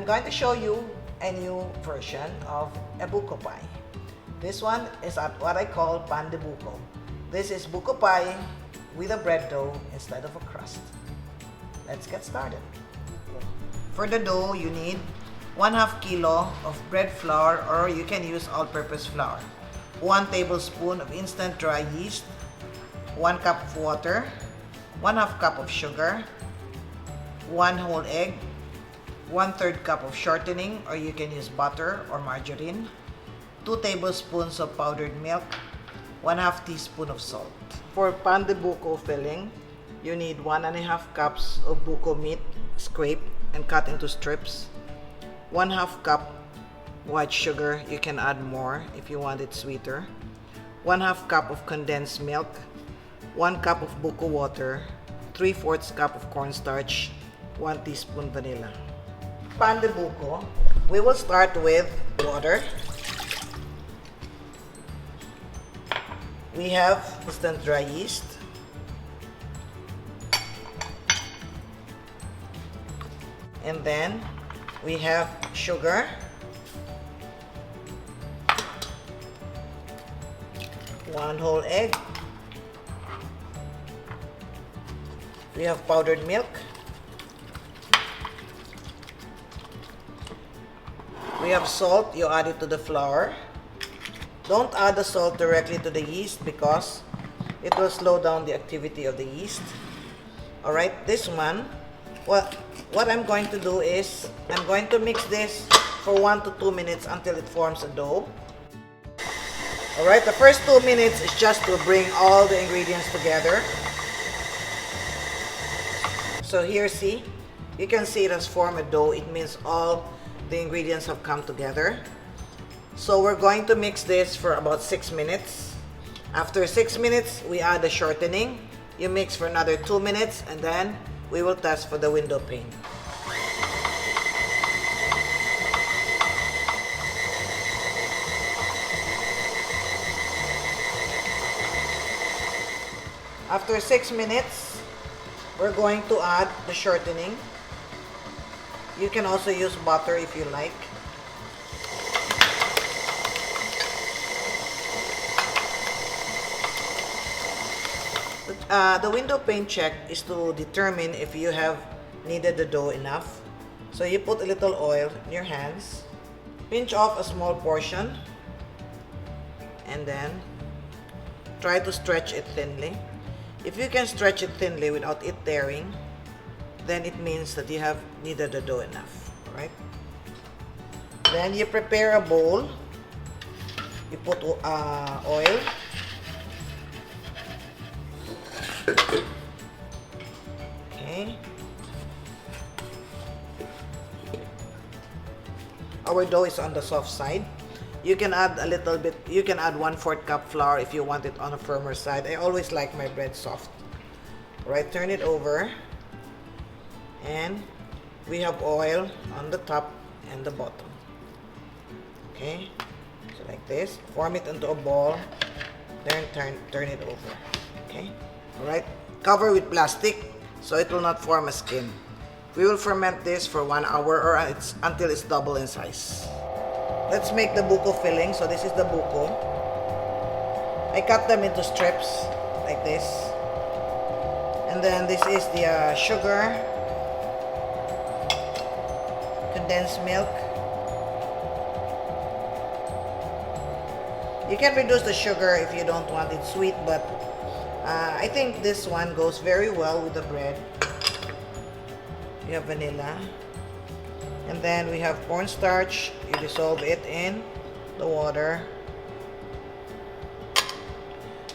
I'm going to show you a new version of a buko pie. This one is what I call pan de buko. This is buko pie with a bread dough instead of a crust. Let's get started. For the dough, you need 1/2 kilo of bread flour, or you can use all-purpose flour, 1 tablespoon of instant dry yeast, 1 cup of water, 1/2 cup of sugar, 1 whole egg, 1/3 cup of shortening, or you can use butter or margarine, 2 tablespoons of powdered milk, 1/2 teaspoon of salt. For pan de buko filling, you need 1.5 cups of buko meat scraped and cut into strips, 1/2 cup white sugar. You can add more if you want it sweeter, 1/2 cup of condensed milk, 1 cup of buko water, 3/4 cup of cornstarch, 1 teaspoon vanilla. Pan de buko, we will start with water. We have instant dry yeast, and then we have sugar, one whole egg, we have powdered milk, we have salt. You add it to the flour. Don't add the salt directly to the yeast because it will slow down the activity of the yeast. Alright, this one, what I'm going to do is I'm going to mix this for 1 to 2 minutes until it forms a dough. Alright, the first 2 minutes is just to bring all the ingredients together. So here, see, you can see it has formed a dough. It means all the ingredients have come together. So we're going to mix this for about 6 minutes. After 6 minutes, we add the shortening. You mix for another 2 minutes, and then we will test for the window pane. After 6 minutes, we're going to add the shortening. You can also use butter if you like. The window pane check is to determine if you have kneaded the dough enough. So you put a little oil in your hands, pinch off a small portion, and then try to stretch it thinly. If you can stretch it thinly without it tearing, then it means that you have kneaded the dough enough. Alright? Then you prepare a bowl. You put oil. Okay. Our dough is on the soft side. You can add a little bit, you can add 1/4 cup flour if you want it on a firmer side. I always like my bread soft. Right, turn it over. And we have oil on the top and the bottom. Okay, so like this. Form it into a ball. Then turn it over. Okay. Alright, cover with plastic so it will not form a skin. We will ferment this for 1 hour or until it's double in size. Let's make the buko filling. So this is the buko. I cut them into strips like this. And then this is the sugar, condensed milk. You can reduce the sugar if you don't want it sweet, but I think this one goes very well with the bread. You have vanilla. And then we have cornstarch. You dissolve it in the water.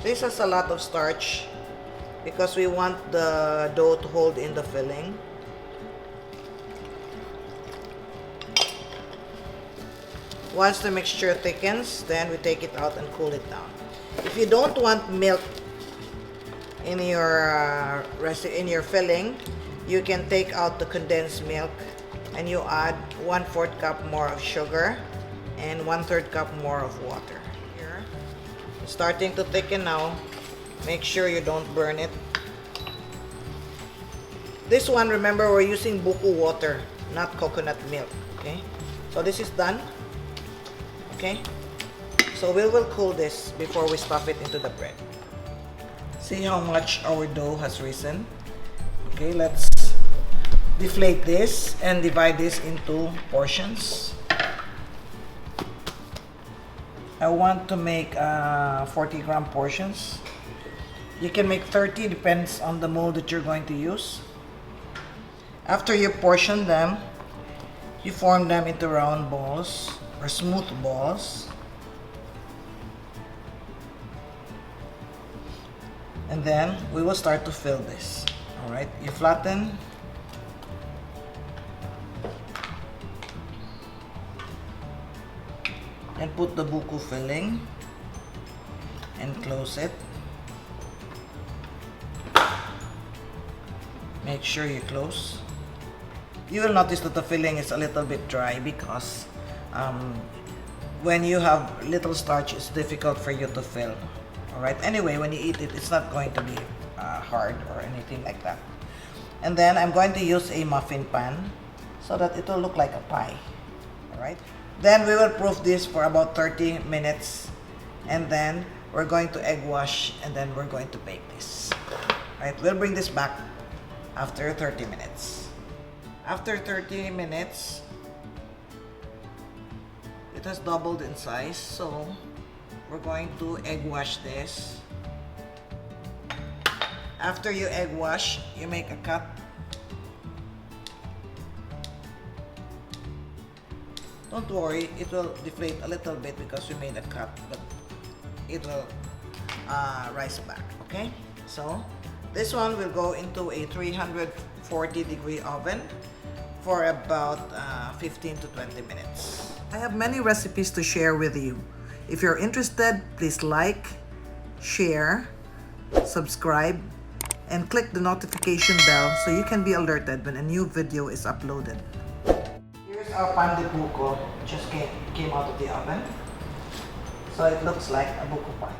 This has a lot of starch because we want the dough to hold in the filling. Once the mixture thickens, then we take it out and cool it down. If you don't want milk in your filling, you can take out the condensed milk and you add 1/4 cup more of sugar and 1/3 cup more of water. Here, it's starting to thicken now. Make sure you don't burn it. This one, remember, we're using buko water, not coconut milk. Okay, so this is done. Okay, so we will cool this before we stuff it into the bread. See how much our dough has risen. Okay, let's deflate this and divide this into portions. I want to make 40-gram portions. You can make 30, depends on the mold that you're going to use. After you portion them, you form them into round balls or smooth balls. And then we will start to fill this. Alright, you flatten. And put the buko filling and close it. Make sure you close. You will notice that the filling is a little bit dry because when you have little starch, it's difficult for you to fill. Alright, anyway, when you eat it, it's not going to be hard or anything like that. And then I'm going to use a muffin pan so that it will look like a pie. Alright, then we will proof this for about 30 minutes and then we're going to egg wash and then we're going to bake this. Alright, we'll bring this back after 30 minutes. After 30 minutes, it has doubled in size, so we're going to egg wash this. After you egg wash, you make a cut. Don't worry, it will deflate a little bit because we made a cut, but it will rise back, okay? So this one will go into a 340-degree oven for about 15 to 20 minutes. I have many recipes to share with you. If you're interested, please like, share, subscribe, and click the notification bell so you can be alerted when a new video is uploaded. Here's our pan de buco, just came out of the oven. So it looks like a buko pie.